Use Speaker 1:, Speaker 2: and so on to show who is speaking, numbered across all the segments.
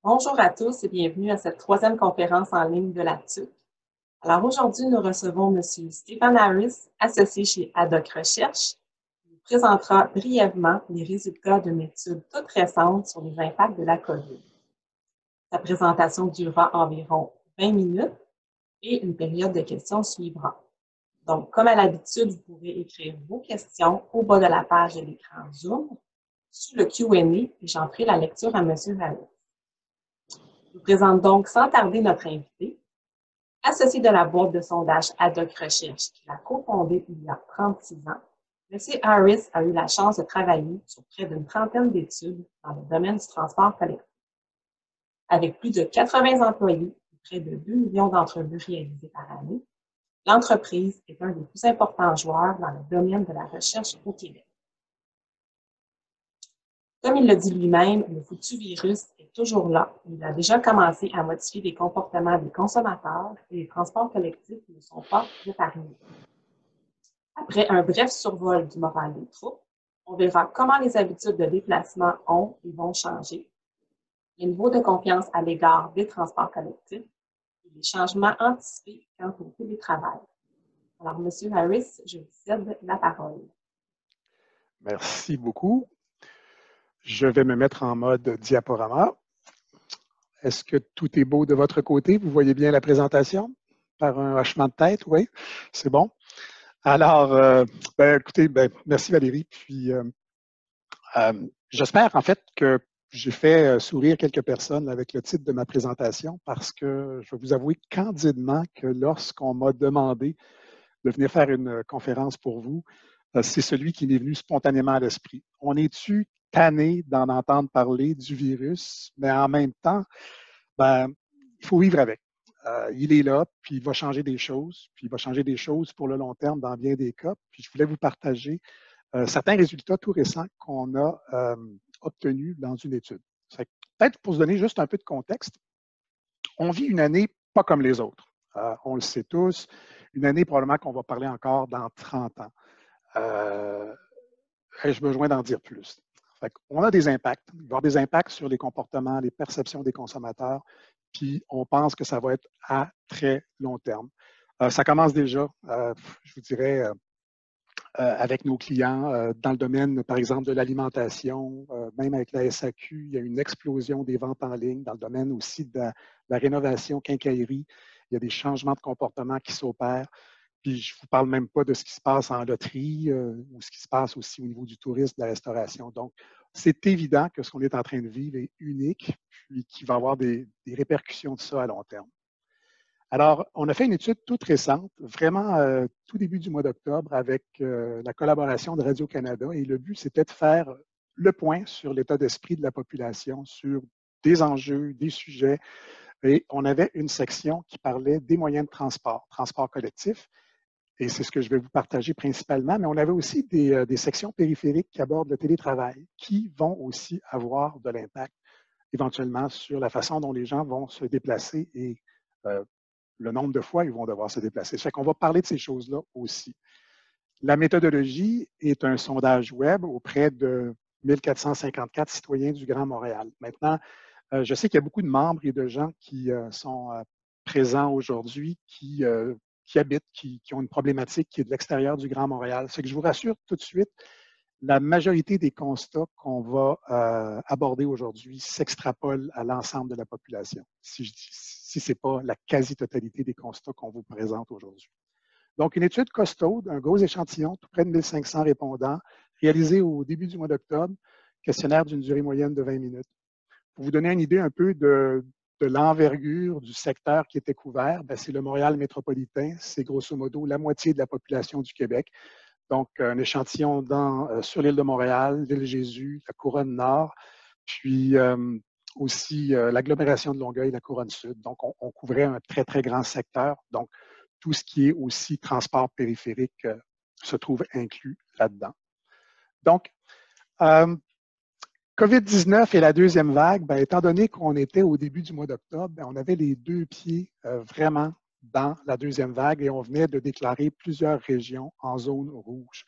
Speaker 1: Bonjour à tous et bienvenue à cette troisième conférence en ligne de la TUC. Alors aujourd'hui, nous recevons M. Stephen Harris, associé chez Haddock Recherche, qui nous présentera brièvement les résultats d'une étude toute récente sur les impacts de la COVID. Sa présentation durera environ 20 minutes et une période de questions suivra. Donc, comme à l'habitude, vous pourrez écrire vos questions au bas de la page de l'écran Zoom sous le Q&A et j'en ferai la lecture à M. Harris. Je vous présente donc sans tarder notre invité, associé de la boîte de sondage Haddock Recherche, qu'il a cofondée il y a 36 ans. M. Harris a eu la chance de travailler sur près d'une trentaine d'études dans le domaine du transport collectif. Avec plus de 80 employés et près de 2 millions d'entrevues réalisées par année, l'entreprise est un des plus importants joueurs dans le domaine de la recherche au Québec. Comme il le dit lui-même, le foutu virus est toujours là. Il a déjà commencé à modifier les comportements des consommateurs et les transports collectifs ne sont pas épargnés. Après un bref survol du moral des troupes, on verra comment les habitudes de déplacement ont et vont changer, le niveau de confiance à l'égard des transports collectifs et les changements anticipés quant au télétravail. Alors, M. Harris, je vous cède la parole.
Speaker 2: Merci beaucoup. Je vais me mettre en mode diaporama. Est-ce que tout est beau de votre côté? Vous voyez bien la présentation? Par un hochement de tête, oui? C'est bon. Alors, écoutez, merci Valérie. Puis, j'espère en fait que j'ai fait sourire quelques personnes avec le titre de ma présentation parce que je vais vous avouer candidement que lorsqu'on m'a demandé de venir faire une conférence pour vous, c'est celui qui m'est venu spontanément à l'esprit. On est-tu tanné d'en entendre parler du virus, mais en même temps, il faut vivre avec. Il est là, puis il va changer des choses, puis il va changer des choses pour le long terme dans bien des cas. Puis je voulais vous partager certains résultats tout récents qu'on a obtenus dans une étude. Peut-être pour se donner juste un peu de contexte, on vit une année pas comme les autres. On le sait tous, une année probablement qu'on va parler encore dans 30 ans. Ai-je besoin d'en dire plus? On a des impacts. Il va y avoir des impacts sur les comportements, les perceptions des consommateurs, puis on pense que ça va être à très long terme. Ça commence déjà, je vous dirais, avec nos clients dans le domaine, par exemple, de l'alimentation, même avec la SAQ, il y a une explosion des ventes en ligne. Dans le domaine aussi de la rénovation, quincaillerie, il y a des changements de comportement qui s'opèrent. Puis je ne vous parle même pas de ce qui se passe en loterie ou ce qui se passe aussi au niveau du tourisme, de la restauration. Donc, c'est évident que ce qu'on est en train de vivre est unique, puis qu'il va y avoir des répercussions de ça à long terme. Alors, on a fait une étude toute récente, vraiment tout début du mois d'octobre, avec la collaboration de Radio-Canada. Et le but, c'était de faire le point sur l'état d'esprit de la population, sur des enjeux, des sujets. Et on avait une section qui parlait des moyens de transport, transport collectif. Et c'est ce que je vais vous partager principalement. Mais on avait aussi des sections périphériques qui abordent le télétravail, qui vont aussi avoir de l'impact éventuellement sur la façon dont les gens vont se déplacer et le nombre de fois ils vont devoir se déplacer. Ça fait qu'on va parler de ces choses-là aussi. La méthodologie est un sondage web auprès de 1454 citoyens du Grand Montréal. Maintenant, je sais qu'il y a beaucoup de membres et de gens qui sont présents aujourd'hui, qui habitent, qui ont une problématique qui est de l'extérieur du Grand Montréal. C'est que je vous rassure tout de suite, la majorité des constats qu'on va aborder aujourd'hui s'extrapolent à l'ensemble de la population, si ce n'est pas la quasi-totalité des constats qu'on vous présente aujourd'hui. Donc, une étude costaude, un gros échantillon, tout près de 1500 répondants, réalisé au début du mois d'octobre, questionnaire d'une durée moyenne de 20 minutes. Pour vous donner une idée un peu de l'envergure du secteur qui était couvert, c'est le Montréal métropolitain, c'est grosso modo la moitié de la population du Québec. Donc, un échantillon sur l'île de Montréal, l'île Jésus, la couronne nord, puis aussi l'agglomération de Longueuil, la couronne sud. Donc, on couvrait un très, très grand secteur. Donc, tout ce qui est aussi transport périphérique se trouve inclus là-dedans. Donc, COVID-19 et la deuxième vague, étant donné qu'on était au début du mois d'octobre, on avait les deux pieds vraiment dans la deuxième vague et on venait de déclarer plusieurs régions en zone rouge.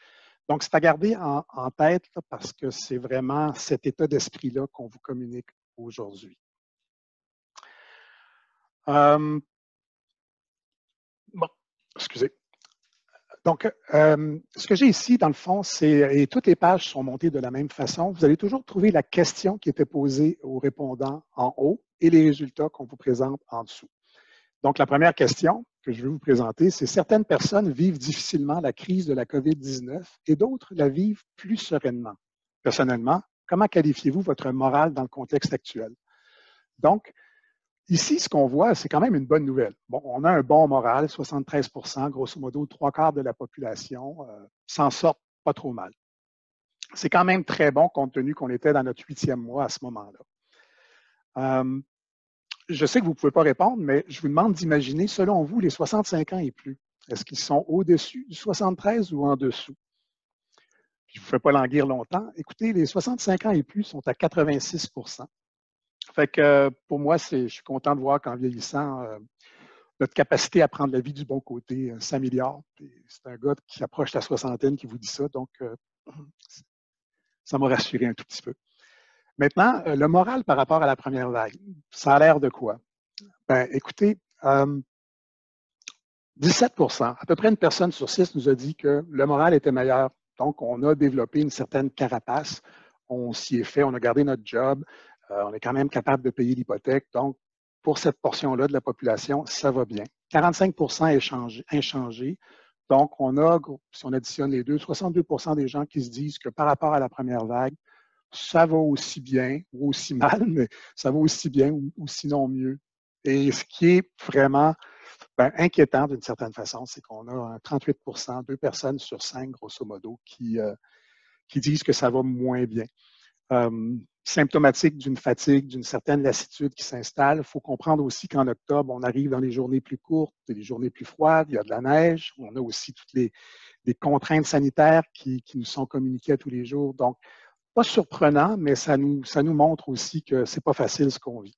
Speaker 2: Donc, c'est à garder en tête là, parce que c'est vraiment cet état d'esprit-là qu'on vous communique aujourd'hui. Bon, excusez. Donc, ce que j'ai ici, dans le fond, et toutes les pages sont montées de la même façon. Vous allez toujours trouver la question qui était posée aux répondants en haut et les résultats qu'on vous présente en dessous. Donc, la première question que je vais vous présenter, c'est certaines personnes vivent difficilement la crise de la COVID-19 et d'autres la vivent plus sereinement. Personnellement, comment qualifiez-vous votre morale dans le contexte actuel? Donc, ici, ce qu'on voit, c'est quand même une bonne nouvelle. Bon, on a un bon moral, 73%, grosso modo, 3/4 de la population s'en sortent pas trop mal. C'est quand même très bon compte tenu qu'on était dans notre 8e mois à ce moment-là. Je sais que vous ne pouvez pas répondre, mais je vous demande d'imaginer, selon vous, les 65 ans et plus. Est-ce qu'ils sont au-dessus du 73 ou en dessous? Je ne vous fais pas languir longtemps. Écoutez, les 65 ans et plus sont à 86%. Fait que pour moi, je suis content de voir qu'en vieillissant, notre capacité à prendre la vie du bon côté s'améliore. C'est un gars qui approche la soixantaine qui vous dit ça, donc ça m'a rassuré un tout petit peu. Maintenant, le moral par rapport à la première vague, ça a l'air de quoi? Ben, écoutez, 17%, à peu près une personne sur 6 nous a dit que le moral était meilleur. Donc, on a développé une certaine carapace. On s'y est fait, on a gardé notre job. On est quand même capable de payer l'hypothèque. Donc, pour cette portion-là de la population, ça va bien. 45% inchangé. Donc, on a, si on additionne les deux, 62% des gens qui se disent que par rapport à la première vague, ça va aussi bien ou aussi mal, mais ça va aussi bien ou sinon mieux. Et ce qui est vraiment inquiétant d'une certaine façon, c'est qu'on a 38%, 2 personnes sur 5, grosso modo, qui disent que ça va moins bien. Symptomatique d'une fatigue, d'une certaine lassitude qui s'installe. Il faut comprendre aussi qu'en octobre, on arrive dans les journées plus courtes, des journées plus froides, il y a de la neige, on a aussi toutes les contraintes sanitaires qui nous sont communiquées à tous les jours. Donc, pas surprenant, mais ça nous montre aussi que c'est pas facile ce qu'on vit.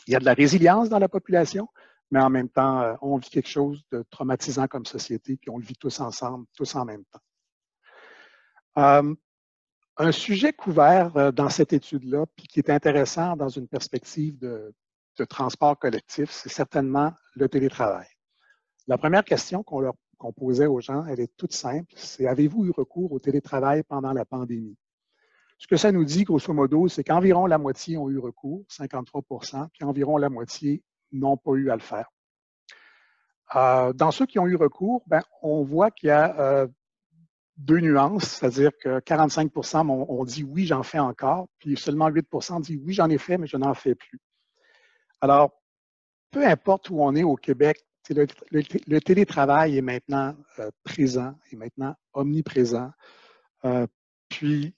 Speaker 2: Il y a de la résilience dans la population, mais en même temps, on vit quelque chose de traumatisant comme société, puis on le vit tous ensemble, tous en même temps. Un sujet couvert dans cette étude-là, puis qui est intéressant dans une perspective de transport collectif, c'est certainement le télétravail. La première question qu'on posait aux gens, elle est toute simple, c'est avez-vous eu recours au télétravail pendant la pandémie? Ce que ça nous dit, grosso modo, c'est qu'environ la moitié ont eu recours, 53%, puis environ la moitié n'ont pas eu à le faire. Dans ceux qui ont eu recours, on voit qu'il y a deux nuances, c'est-à-dire que 45% ont dit oui, j'en fais encore, puis seulement 8% dit oui, j'en ai fait, mais je n'en fais plus. Alors, peu importe où on est au Québec, le télétravail est maintenant présent, est maintenant omniprésent. Puis,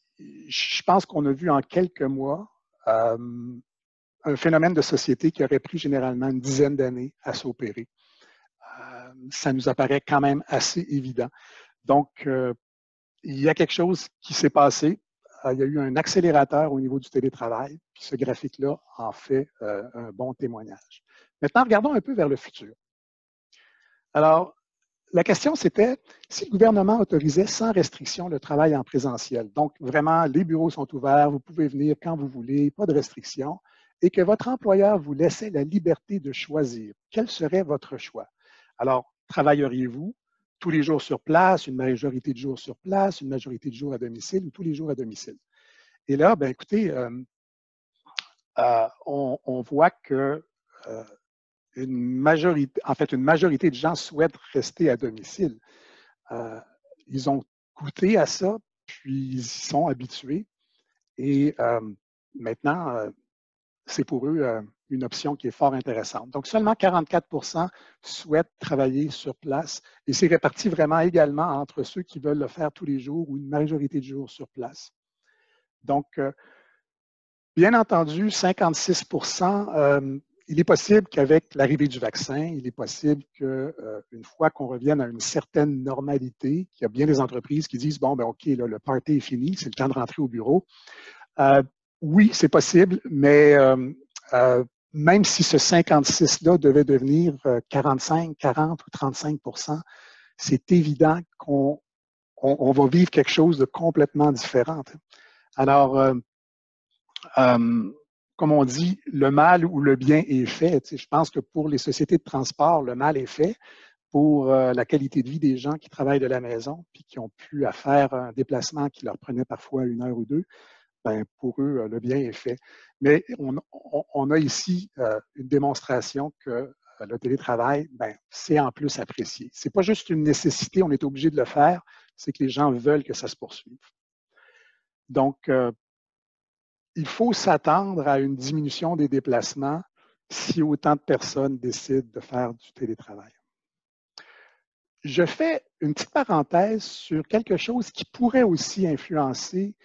Speaker 2: je pense qu'on a vu en quelques mois un phénomène de société qui aurait pris généralement une dizaine d'années à s'opérer. Ça nous apparaît quand même assez évident. Donc, il y a quelque chose qui s'est passé. Il y a eu un accélérateur au niveau du télétravail, puis ce graphique-là en fait un bon témoignage. Maintenant, regardons un peu vers le futur. Alors, la question, c'était si le gouvernement autorisait sans restriction le travail en présentiel. Donc, vraiment, les bureaux sont ouverts, vous pouvez venir quand vous voulez, pas de restriction, et que votre employeur vous laissait la liberté de choisir. Quel serait votre choix? Alors, travailleriez-vous tous les jours sur place, une majorité de jours sur place, une majorité de jours à domicile ou tous les jours à domicile? Et là, écoutez, on voit que une majorité de gens souhaitent rester à domicile. Ils ont goûté à ça, puis ils y sont habitués. Et maintenant, c'est pour eux une option qui est fort intéressante. Donc, seulement 44% souhaitent travailler sur place et c'est réparti vraiment également entre ceux qui veulent le faire tous les jours ou une majorité de jours sur place. Donc, bien entendu, 56%, il est possible qu'avec l'arrivée du vaccin, il est possible qu'une fois qu'on revienne à une certaine normalité, qu'il y a bien des entreprises qui disent, bon, OK, là, le party est fini, c'est le temps de rentrer au bureau. Oui, c'est possible, mais même si ce 56-là devait devenir 45, 40 ou 35%, c'est évident qu'on va vivre quelque chose de complètement différent. Alors, comme on dit, le mal ou le bien est fait. Tu sais, je pense que pour les sociétés de transport, le mal est fait. Pour la qualité de vie des gens qui travaillent de la maison puis qui ont plus à faire un déplacement qui leur prenait parfois 1 heure ou 2, ben, pour eux, le bien est fait. Mais on a ici une démonstration que le télétravail, ben, c'est en plus apprécié. Ce n'est pas juste une nécessité, on est obligé de le faire, c'est que les gens veulent que ça se poursuive. Donc, il faut s'attendre à une diminution des déplacements si autant de personnes décident de faire du télétravail. Je fais une petite parenthèse sur quelque chose qui pourrait aussi influencer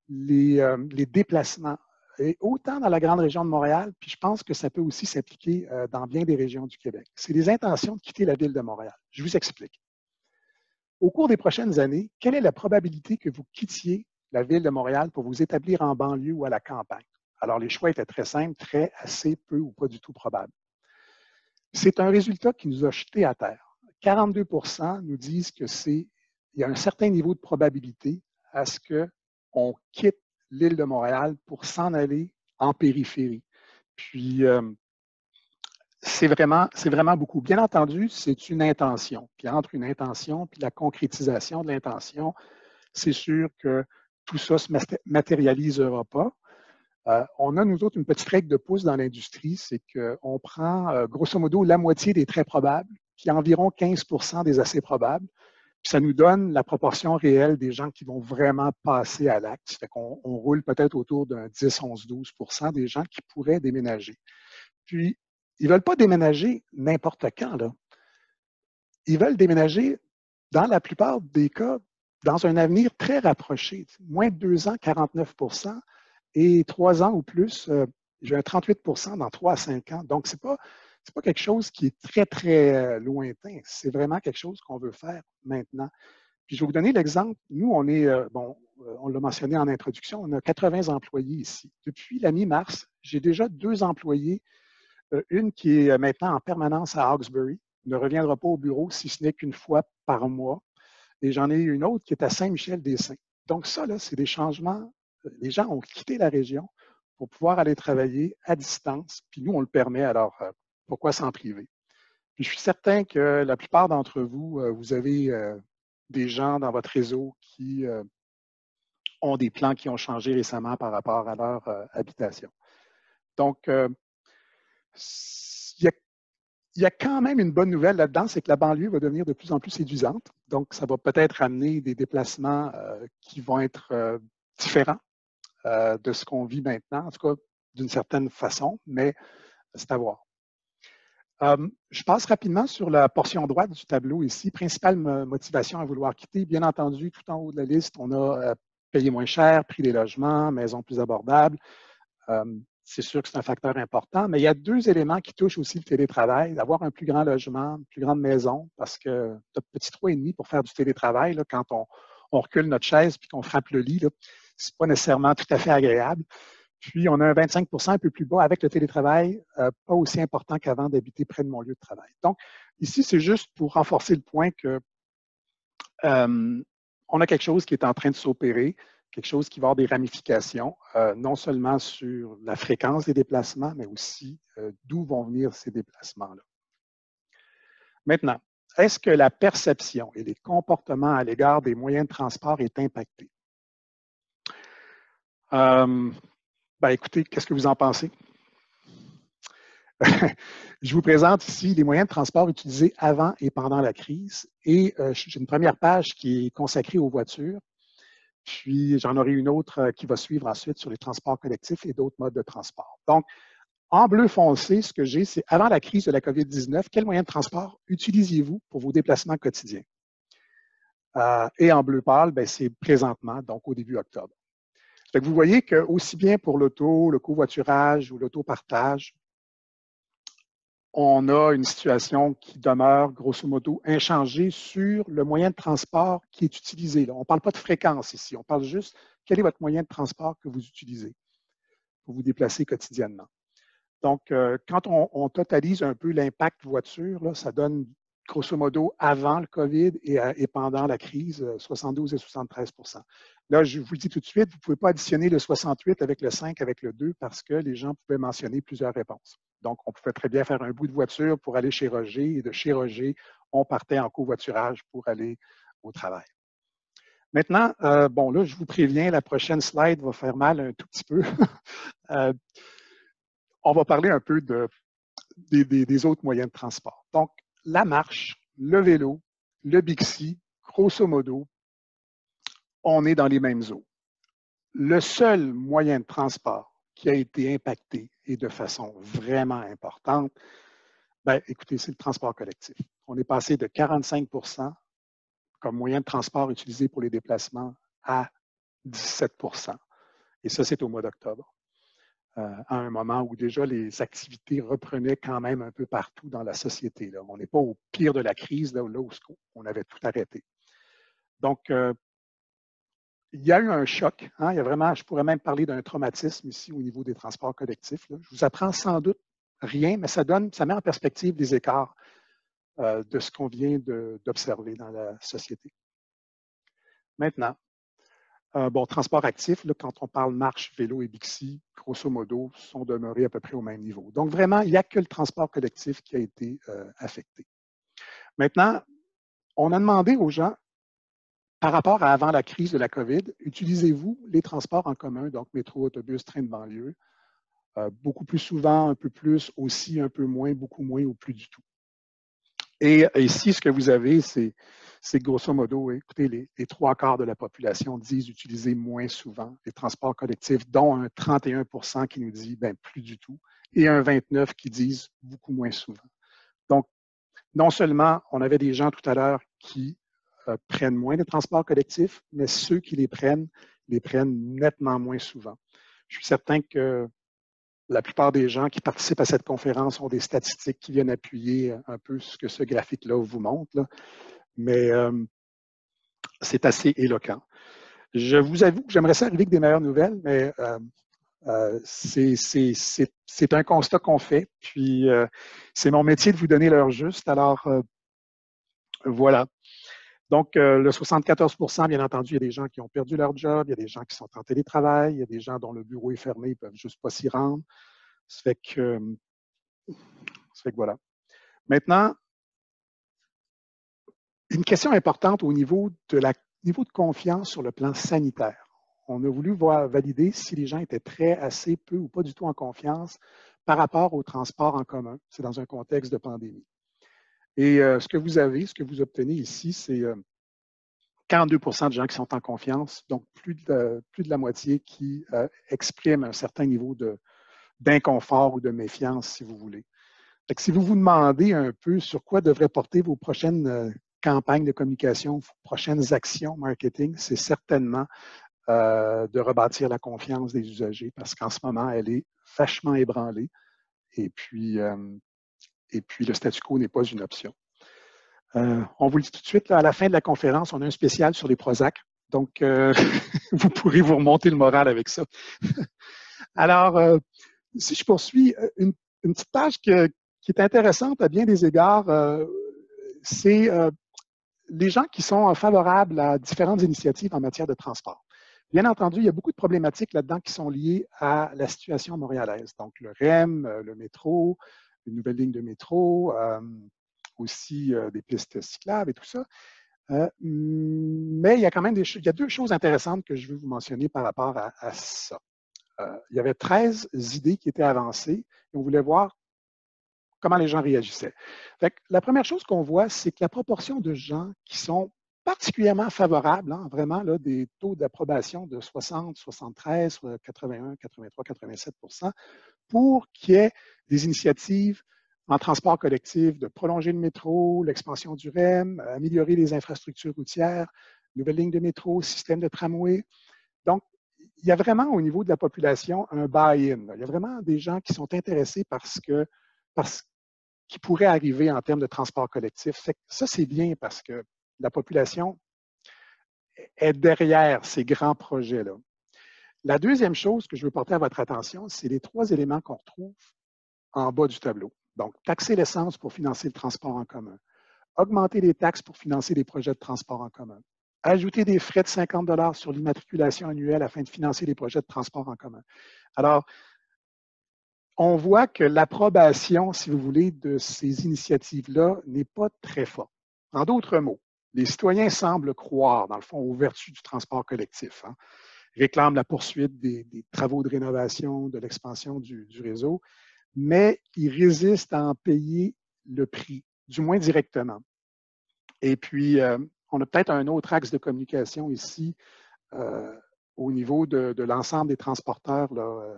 Speaker 2: les déplacements, et autant dans la grande région de Montréal, puis je pense que ça peut aussi s'appliquer dans bien des régions du Québec. C'est les intentions de quitter la ville de Montréal. Je vous explique. Au cours des prochaines années, quelle est la probabilité que vous quittiez la ville de Montréal pour vous établir en banlieue ou à la campagne? Alors, les choix étaient très simples, très, assez, peu ou pas du tout probables. C'est un résultat qui nous a jetés à terre. 42 nous disent que il y a un certain niveau de probabilité à ce qu'on quitte l'île de Montréal pour s'en aller en périphérie. Puis, c'est vraiment beaucoup. Bien entendu, c'est une intention. Puis entre une intention et la concrétisation de l'intention, c'est sûr que tout ça ne se matérialisera pas. On a, nous autres, une petite règle de pouce dans l'industrie, c'est qu'on prend grosso modo la moitié des très probables, puis environ 15 des assez probables. Puis ça nous donne la proportion réelle des gens qui vont vraiment passer à l'acte. Ça fait qu'on roule peut-être autour d'un 10, 11, 12 des gens qui pourraient déménager. Puis, ils ne veulent pas déménager n'importe quand, là. Ils veulent déménager, dans la plupart des cas, dans un avenir très rapproché. Moins de 2 ans, 49 et 3 ans ou plus, j'ai un 38 dans 3 à 5 ans. Donc, ce n'est pas quelque chose qui est très, très lointain. C'est vraiment quelque chose qu'on veut faire maintenant. Puis, je vais vous donner l'exemple. Nous, on est, on l'a mentionné en introduction, on a 80 employés ici. Depuis la mi-mars, j'ai déjà 2 employés, une qui est maintenant en permanence à Hawkesbury, ne reviendra pas au bureau si ce n'est qu'une fois par mois. Et j'en ai une autre qui est à Saint-Michel-des-Saints. Donc ça, là, c'est des changements. Les gens ont quitté la région pour pouvoir aller travailler à distance. Puis nous, on le permet, alors pourquoi s'en priver? Puis je suis certain que la plupart d'entre vous, vous avez des gens dans votre réseau qui ont des plans qui ont changé récemment par rapport à leur habitation. Donc, il y a quand même une bonne nouvelle là-dedans, c'est que la banlieue va devenir de plus en plus séduisante. Donc, ça va peut-être amener des déplacements qui vont être différents de ce qu'on vit maintenant, en tout cas d'une certaine façon, mais c'est à voir. Je passe rapidement sur la portion droite du tableau ici. Principale motivation à vouloir quitter. Bien entendu, tout en haut de la liste, on a payé moins cher, prix des logements, maisons plus abordables. C'est sûr que c'est un facteur important, mais il y a 2 éléments qui touchent aussi le télétravail. D'avoir un plus grand logement, une plus grande maison, parce que tu as petit 3,5 pour faire du télétravail, là, quand on recule notre chaise puis qu'on frappe le lit, ce n'est pas nécessairement tout à fait agréable. Puis, on a un 25 un peu plus bas avec le télétravail, pas aussi important qu'avant d'habiter près de mon lieu de travail. Donc, ici, c'est juste pour renforcer le point que on a quelque chose qui est en train de s'opérer, quelque chose qui va avoir des ramifications, non seulement sur la fréquence des déplacements, mais aussi d'où vont venir ces déplacements-là. Maintenant, est-ce que la perception et les comportements à l'égard des moyens de transport est impacté? Ben, écoutez, qu'est-ce que vous en pensez? Je vous présente ici les moyens de transport utilisés avant et pendant la crise. Et j'ai une première page qui est consacrée aux voitures. Puis, j'en aurai une autre qui va suivre ensuite sur les transports collectifs et d'autres modes de transport. Donc, en bleu foncé, ce que j'ai, c'est avant la crise de la COVID-19, quels moyens de transport utilisiez-vous pour vos déplacements quotidiens? Et en bleu pâle, ben, c'est présentement, donc au début octobre. Donc, vous voyez que aussi bien pour l'auto, le covoiturage ou l'autopartage, on a une situation qui demeure grosso modo inchangée sur le moyen de transport qui est utilisé. Là. On ne parle pas de fréquence ici, on parle juste quel est votre moyen de transport que vous utilisez pour vous déplacer quotidiennement. Donc, quand on totalise un peu l'impact voiture, là, ça donne grosso modo, avant le COVID et pendant la crise, 72 et 73 %. Là, je vous le dis tout de suite, vous ne pouvez pas additionner le 68 avec le 5 avec le 2 parce que les gens pouvaient mentionner plusieurs réponses. Donc, on pouvait très bien faire un bout de voiture pour aller chez Roger et de chez Roger, on partait en covoiturage pour aller au travail. Maintenant, bon, là, je vous préviens, la prochaine slide va faire mal un tout petit peu. On va parler un peu des autres moyens de transport. Donc, la marche, le vélo, le Bixi, grosso modo, on est dans les mêmes eaux. Le seul moyen de transport qui a été impacté et de façon vraiment importante, bien, écoutez, c'est le transport collectif. On est passé de 45 % comme moyen de transport utilisé pour les déplacements à 17 %. Et ça, c'est au mois d'octobre, à un moment où déjà les activités reprenaient quand même un peu partout dans la société. Là. On n'est pas au pire de la crise, là où on avait tout arrêté. Donc, il y a eu un choc. Hein, il y a vraiment, je pourrais même parler d'un traumatisme ici au niveau des transports collectifs. Là. Je vous apprends sans doute rien, mais ça met en perspective des écarts de ce qu'on vient d'observer dans la société. Maintenant, bon, transport actif, là, quand on parle marche, vélo et Bixi, grosso modo, sont demeurés à peu près au même niveau. Donc, vraiment, il n'y a que le transport collectif qui a été affecté. Maintenant, on a demandé aux gens, par rapport à avant la crise de la COVID, utilisez-vous les transports en commun, donc métro, autobus, train de banlieue, beaucoup plus souvent, un peu plus, aussi un peu moins, beaucoup moins ou plus du tout. Et ici, ce que vous avez, c'est grosso modo, écoutez, les 3/4 de la population disent utiliser moins souvent les transports collectifs, dont un 31 % qui nous dit ben, plus du tout, et un 29 % qui disent beaucoup moins souvent. Donc, non seulement on avait des gens tout à l'heure qui prennent moins de transports collectifs, mais ceux qui les prennent nettement moins souvent. Je suis certain que la plupart des gens qui participent à cette conférence ont des statistiques qui viennent appuyer un peu ce que ce graphique-là vous montre, là. Mais c'est assez éloquent. Je vous avoue que j'aimerais ça arriver avec des meilleures nouvelles, mais c'est un constat qu'on fait, puis c'est mon métier de vous donner l'heure juste. Alors, voilà. Donc, le 74 %, bien entendu, il y a des gens qui ont perdu leur job, il y a des gens qui sont en télétravail, il y a des gens dont le bureau est fermé, ils ne peuvent juste pas s'y rendre. Ça fait que voilà. Maintenant, une question importante au niveau de confiance sur le plan sanitaire. On a voulu valider si les gens étaient très, assez, peu ou pas du tout en confiance par rapport au transport en commun. C'est dans un contexte de pandémie. Et ce que vous obtenez ici, c'est 42 % de gens qui sont en confiance, donc plus de la moitié qui expriment un certain niveau d'inconfort ou de méfiance, si vous voulez. Fait que si vous vous demandez un peu sur quoi devraient porter vos prochaines campagnes de communication, vos prochaines actions marketing, c'est certainement de rebâtir la confiance des usagers parce qu'en ce moment, elle est vachement ébranlée et puis le statu quo n'est pas une option. On vous le dit tout de suite, là, à la fin de la conférence, on a un spécial sur les Prozac. Donc, vous pourrez vous remonter le moral avec ça. Alors, si je poursuis, une petite page qui est intéressante à bien des égards, c'est les gens qui sont favorables à différentes initiatives en matière de transport. Bien entendu, il y a beaucoup de problématiques là-dedans qui sont liées à la situation montréalaise. Donc, le REM, le métro, une nouvelle ligne de métro, aussi des pistes cyclables et tout ça. Mais il y a quand même il y a deux choses intéressantes que je veux vous mentionner par rapport à ça. Il y avait 13 idées qui étaient avancées et on voulait voir comment les gens réagissaient. Fait que la première chose qu'on voit, c'est que la proportion de gens qui sont particulièrement favorables, hein, vraiment là, des taux d'approbation de 60, 73, 81, 83, 87 % pour qu'il y ait des initiatives en transport collectif, de prolonger le métro, l'expansion du REM, améliorer les infrastructures routières, nouvelles lignes de métro, système de tramway. Donc, il y a vraiment au niveau de la population un buy-in. Il y a vraiment des gens qui sont intéressés par ce qui pourrait arriver en termes de transport collectif. Ça, c'est bien parce que la population est derrière ces grands projets-là. La deuxième chose que je veux porter à votre attention, c'est les 3 éléments qu'on retrouve en bas du tableau. Donc, taxer l'essence pour financer le transport en commun. augmenter les taxes pour financer des projets de transport en commun, ajouter des frais de 50 $ sur l'immatriculation annuelle afin de financer les projets de transport en commun. Alors, on voit que l'approbation, si vous voulez, de ces initiatives-là n'est pas très forte. En d'autres mots, les citoyens semblent croire, dans le fond, aux vertus du transport collectif, hein, réclament la poursuite des travaux de rénovation, de l'expansion du réseau, mais ils résistent à en payer le prix, du moins directement. Et puis, on a peut-être un autre axe de communication ici au niveau de l'ensemble des transporteurs là,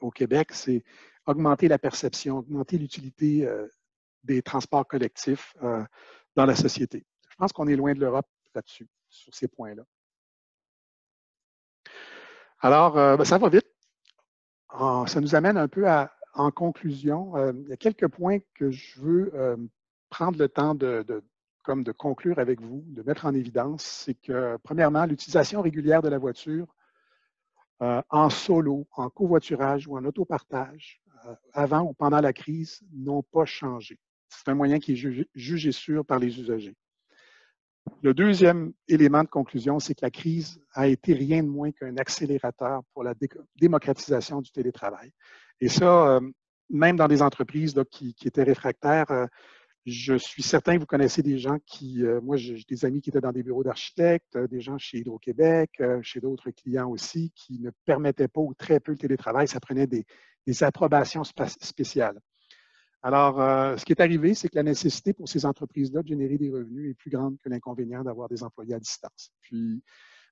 Speaker 2: au Québec, c'est augmenter la perception, augmenter l'utilité des transports collectifs dans la société. Je pense qu'on est loin de l'Europe là-dessus, sur ces points-là. Alors, ça va vite. Ça nous amène un peu en conclusion. Il y a quelques points que je veux prendre le temps de conclure avec vous, de mettre en évidence. C'est que, premièrement, l'utilisation régulière de la voiture en solo, en covoiturage ou en autopartage, avant ou pendant la crise, n'ont pas changé. C'est un moyen qui est jugé sûr par les usagers. Le deuxième élément de conclusion, c'est que la crise a été rien de moins qu'un accélérateur pour la démocratisation du télétravail. Et ça, même dans des entreprises là, qui étaient réfractaires, je suis certain que vous connaissez des gens qui, moi j'ai des amis qui étaient dans des bureaux d'architectes, des gens chez Hydro-Québec, chez d'autres clients aussi, qui ne permettaient pas ou très peu le télétravail, ça prenait des approbations spéciales. Alors, ce qui est arrivé, c'est que la nécessité pour ces entreprises-là de générer des revenus est plus grande que l'inconvénient d'avoir des employés à distance. Puis,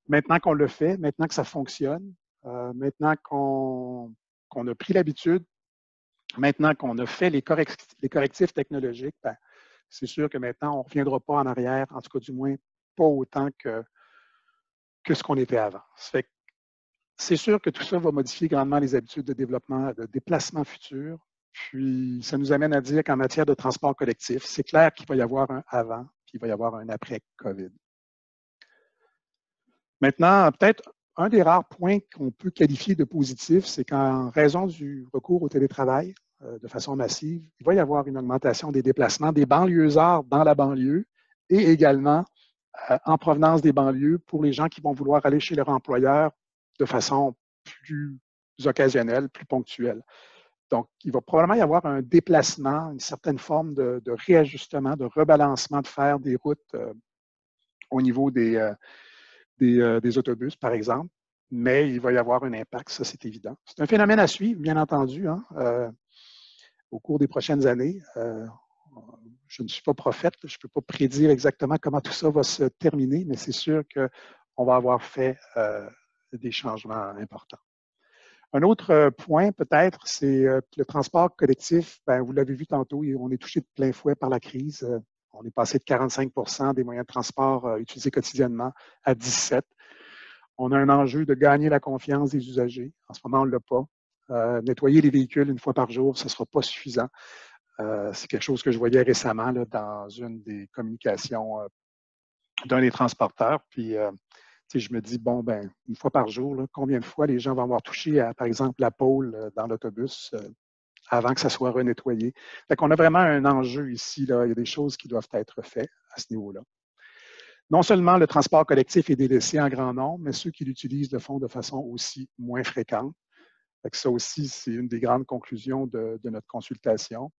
Speaker 2: maintenant qu'on le fait, maintenant que ça fonctionne, maintenant qu'on a pris l'habitude, maintenant qu'on a fait les correctifs technologiques, ben, c'est sûr que maintenant, on ne reviendra pas en arrière, en tout cas du moins pas autant que ce qu'on était avant. C'est sûr que tout ça va modifier grandement les habitudes de développement, de déplacement futur. Puis, ça nous amène à dire qu'en matière de transport collectif, c'est clair qu'il va y avoir un avant, puis il va y avoir un après COVID. Maintenant, peut-être un des rares points qu'on peut qualifier de positif, c'est qu'en raison du recours au télétravail de façon massive, il va y avoir une augmentation des déplacements des banlieusards dans la banlieue et également en provenance des banlieues pour les gens qui vont vouloir aller chez leur employeur de façon plus occasionnelle, plus ponctuelle. Donc, il va probablement y avoir un déplacement, une certaine forme de réajustement, de rebalancement de faire des routes au niveau des autobus, par exemple, mais il va y avoir un impact, ça c'est évident. C'est un phénomène à suivre, bien entendu, hein, au cours des prochaines années. Je ne suis pas prophète, je ne peux pas prédire exactement comment tout ça va se terminer, mais c'est sûr qu'on va avoir fait des changements importants. Un autre point, peut-être, c'est que le transport collectif, ben, vous l'avez vu tantôt, on est touché de plein fouet par la crise. On est passé de 45% des moyens de transport utilisés quotidiennement à 17%. On a un enjeu de gagner la confiance des usagers. En ce moment, on ne l'a pas. Nettoyer les véhicules une fois par jour, ce ne sera pas suffisant. C'est quelque chose que je voyais récemment là, dans une des communications d'un des transporteurs. Puis, je me dis, bon, ben, une fois par jour, là, combien de fois les gens vont avoir touché à, par exemple, la pôle dans l'autobus avant que ça soit renettoyé. Fait qu'on a vraiment un enjeu ici. Là. Il y a des choses qui doivent être faites à ce niveau-là. Non seulement le transport collectif est délaissé en grand nombre, mais ceux qui l'utilisent le font de façon aussi moins fréquente. Fait que ça aussi, c'est une des grandes conclusions de notre consultation.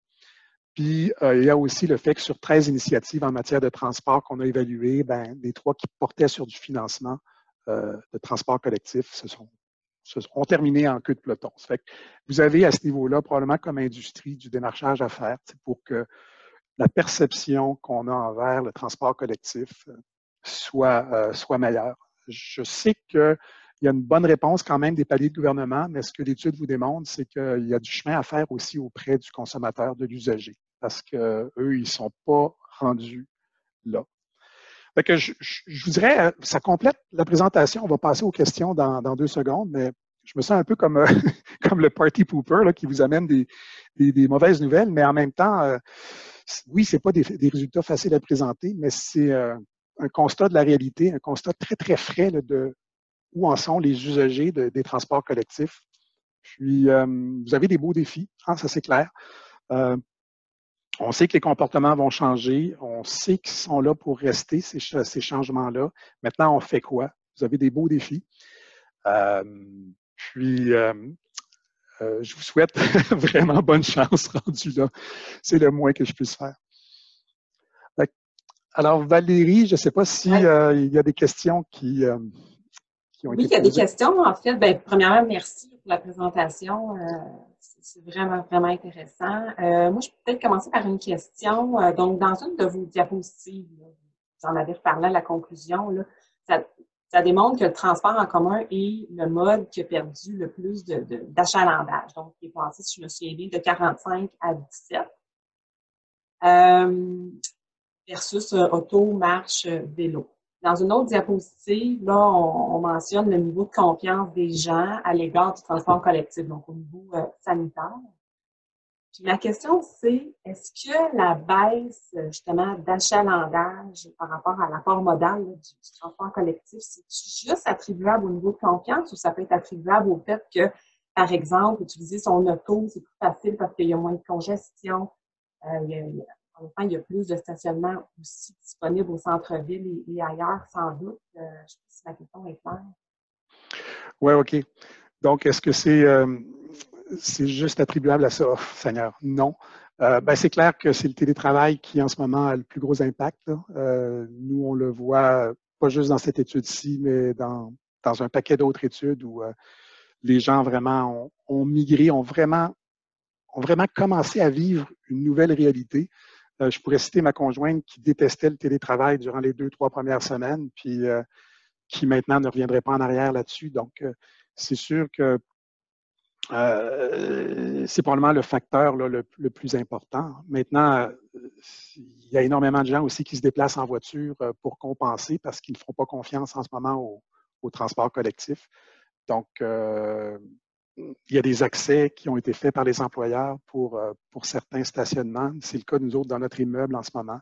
Speaker 2: Puis, il y a aussi le fait que sur 13 initiatives en matière de transport qu'on a évaluées, ben, les 3 qui portaient sur du financement de transport collectif ont terminé en queue de peloton. Ça fait que vous avez à ce niveau-là, probablement comme industrie, du démarchage à faire pour que la perception qu'on a envers le transport collectif soit meilleure. Je sais qu'il y a une bonne réponse quand même des paliers de gouvernement, mais ce que l'étude vous démontre, c'est qu'il y a du chemin à faire aussi auprès du consommateur, de l'usager, parce qu'eux, ils ne sont pas rendus là. Fait que je vous dirais, ça complète la présentation. On va passer aux questions dans 2 secondes, mais je me sens un peu comme, comme le party pooper là, qui vous amène des mauvaises nouvelles, mais en même temps, oui, ce n'est pas des résultats faciles à présenter, mais c'est un constat de la réalité, un constat très, très frais là, de où en sont les usagers des transports collectifs. Puis, vous avez des beaux défis, hein, ça c'est clair. On sait que les comportements vont changer. On sait qu'ils sont là pour rester, ces changements-là. Maintenant, on fait quoi? Vous avez des beaux défis. Puis, je vous souhaite vraiment bonne chance rendu là. C'est le moins que je puisse faire. Alors, Valérie, je ne sais pas s'il
Speaker 1: Ouais.
Speaker 2: y a des questions qui ont
Speaker 1: Oui,
Speaker 2: été
Speaker 1: il y a des
Speaker 2: posées.
Speaker 1: questions. En fait, ben, premièrement, merci pour la présentation. C'est vraiment, vraiment intéressant. Moi, je peux peut-être commencer par une question. Donc, dans une de vos diapositives, là, vous en avez reparlé à la conclusion, là, ça démontre que le transport en commun est le mode qui a perdu le plus d'achalandage. Donc, il est passé, si je me souviens bien, de 45 à 17. Versus auto, marche, vélo. Dans une autre diapositive, là, on mentionne le niveau de confiance des gens à l'égard du transport collectif, donc au niveau sanitaire. Puis ma question, c'est, est-ce que la baisse, justement, d'achalandage par rapport à l'apport modal là, du transport collectif, c'est juste attribuable au niveau de confiance ou ça peut être attribuable au fait que, par exemple, utiliser son auto, c'est plus facile parce qu'il y a moins de congestion, en même temps, il y a plus de stationnement aussi disponible au centre-ville et ailleurs, sans doute. Je ne sais pas si la question est claire.
Speaker 2: Oui, OK. Donc, est-ce que c'est juste attribuable à ça? Oh, Seigneur, non. Ben, c'est clair que c'est le télétravail qui, en ce moment, a le plus gros impact. Nous, on le voit pas juste dans cette étude-ci, mais dans un paquet d'autres études où les gens vraiment ont migré, ont vraiment commencé à vivre une nouvelle réalité. Je pourrais citer ma conjointe qui détestait le télétravail durant les 2-3 premières semaines, puis qui maintenant ne reviendrait pas en arrière là-dessus. Donc, c'est sûr que c'est probablement le facteur là, le plus important. Maintenant, il y a énormément de gens aussi qui se déplacent en voiture pour compenser parce qu'ils ne font pas confiance en ce moment au transport collectif. Donc, il y a des accès qui ont été faits par les employeurs pour certains stationnements. C'est le cas de nous autres dans notre immeuble en ce moment.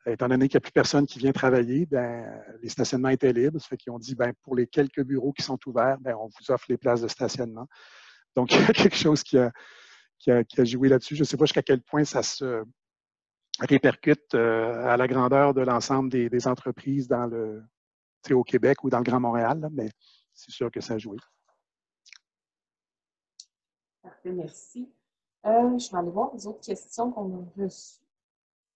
Speaker 2: Étant donné qu'il n'y a plus personne qui vient travailler, ben, les stationnements étaient libres. Ça fait qu'ils ont dit, ben, pour les quelques bureaux qui sont ouverts, ben, on vous offre les places de stationnement. Donc, il y a quelque chose qui a joué là-dessus. Je ne sais pas jusqu'à quel point ça se répercute à la grandeur de l'ensemble des entreprises au Québec ou dans le Grand Montréal, là, mais c'est sûr que ça a joué.
Speaker 1: Parfait, merci. Je vais aller voir les autres questions qu'on a reçues.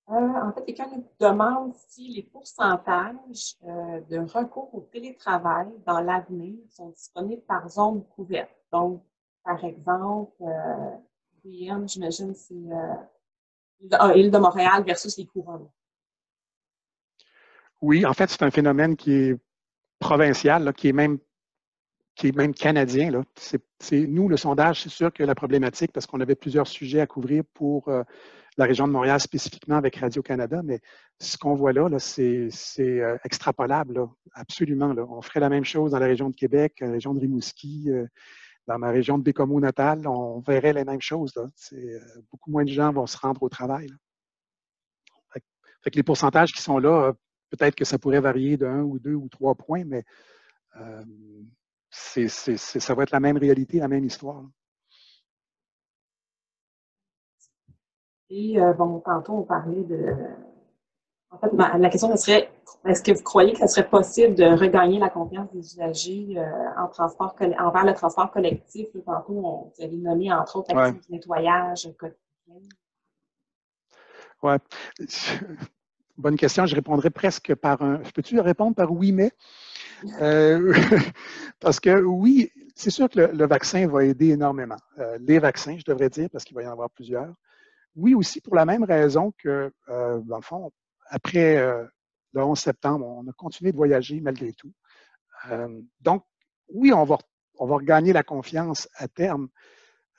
Speaker 1: En fait, quelqu'un nous demande si les pourcentages de recours au télétravail dans l'avenir sont disponibles par zone couverte. Donc, par exemple, VM, j'imagine, c'est Île de Montréal versus les couronnes.
Speaker 2: Oui, en fait, c'est un phénomène qui est provincial, là, qui est même canadien. Là. Nous, le sondage, c'est sûr que la problématique, parce qu'on avait plusieurs sujets à couvrir pour la région de Montréal spécifiquement avec Radio-Canada, mais ce qu'on voit là c'est extrapolable, là, absolument. Là. On ferait la même chose dans la région de Québec, la région de Rimouski, dans ma région de Bécomo natale, on verrait les mêmes choses. Là. Beaucoup moins de gens vont se rendre au travail. Là. Fait que les pourcentages qui sont là, peut-être que ça pourrait varier de 1 ou 2 ou 3 points, mais ça va être la même réalité, la même histoire.
Speaker 1: Et bon, tantôt, on parlait de... En fait, la question serait, est-ce que vous croyez que ce serait possible de regagner la confiance des usagers envers le transport collectif? Là, tantôt, on vous avez nommé, entre autres, l'action du nettoyage quotidien.
Speaker 2: Oui. Bonne question. Je répondrai presque par un... Peux-tu répondre par oui, mais? Parce que oui, c'est sûr que le vaccin va aider énormément. Les vaccins, je devrais dire, parce qu'il va y en avoir plusieurs. Oui, aussi pour la même raison que, dans le fond, après le 11 septembre, on a continué de voyager malgré tout. Donc, oui, on va regagner la confiance à terme,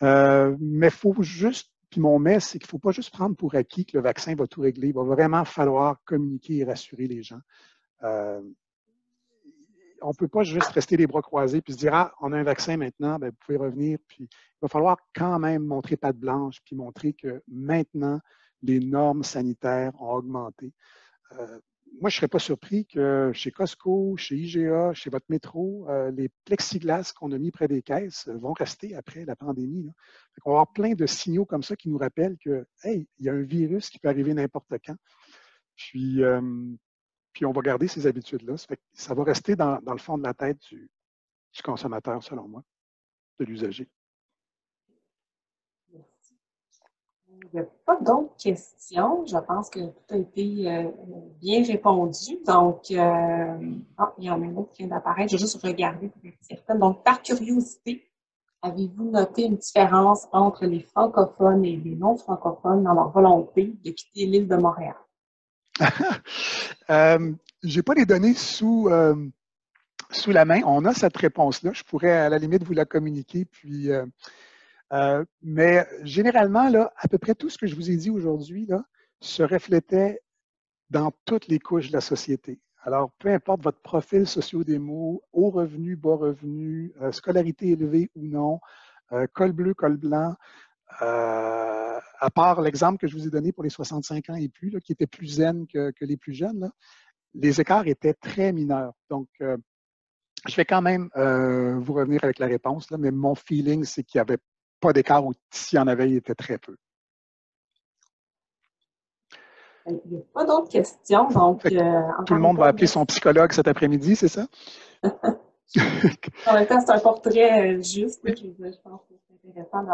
Speaker 2: mais il faut juste, puis mon mais, c'est qu'il ne faut pas juste prendre pour acquis que le vaccin va tout régler. Il va vraiment falloir communiquer et rassurer les gens. On ne peut pas juste rester les bras croisés puis se dire, ah, on a un vaccin maintenant, bien, vous pouvez revenir. Puis il va falloir quand même montrer patte blanche puis montrer que maintenant, les normes sanitaires ont augmenté. moi, je ne serais pas surpris que chez Costco, chez IGA, chez votre métro, les plexiglas qu'on a mis près des caisses vont rester après la pandémie. Là. On va avoir plein de signaux comme ça qui nous rappellent que, hey, il y a un virus qui peut arriver n'importe quand. Puis, puis on va garder ces habitudes-là. Ça va rester dans le fond de la tête du consommateur, selon moi, de l'usager.
Speaker 1: Merci. Il n'y a pas d'autres questions. Je pense que tout a été bien répondu. Donc, il y en a une autre qui vient d'apparaître. Je vais juste regarder pour être certaine. Donc, par curiosité, avez-vous noté une différence entre les francophones et les non-francophones dans leur volonté de quitter l'île de Montréal?
Speaker 2: Je n'ai pas les données sous la main. On a cette réponse-là. Je pourrais à la limite vous la communiquer. Puis, mais généralement, là, à peu près tout ce que je vous ai dit aujourd'hui se reflétait dans toutes les couches de la société. Alors, peu importe votre profil socio-démo, haut revenu, bas revenu, scolarité élevée ou non, col bleu, col blanc, à part l'exemple que je vous ai donné pour les 65 ans et plus, là, qui était plus zen que les plus jeunes, là, les écarts étaient très mineurs. Donc, je vais quand même vous revenir avec la réponse, là, mais mon feeling, c'est qu'il n'y avait pas d'écart ou s'il y en avait, il était très peu.
Speaker 1: Il n'y a pas d'autres questions. Donc,
Speaker 2: tout le monde va appeler son psychologue cet après-midi, c'est ça?
Speaker 1: En même temps, c'est un portrait juste. Je pense que c'est intéressant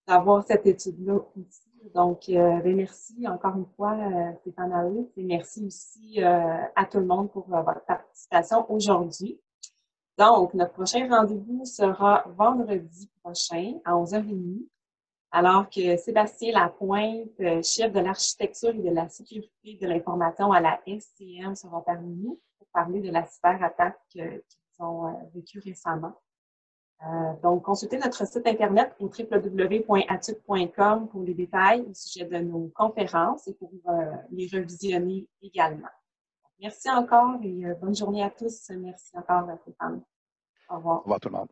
Speaker 1: d'avoir cette étude-là aussi. Donc, merci encore une fois, Stéphane Harris, et merci aussi à tout le monde pour votre participation aujourd'hui. Donc, notre prochain rendez-vous sera vendredi prochain à 11h30, alors que Sébastien Lapointe, chef de l'architecture et de la sécurité de l'information à la SCM, sera parmi nous pour parler de la cyberattaque qu'ils ont vécue récemment. Donc, consultez notre site Internet au www.atuc.com pour les détails au sujet de nos conférences et pour les revisionner également. Merci encore et bonne journée à tous. Merci encore, Stéphane. Au revoir.
Speaker 2: Au revoir tout le monde.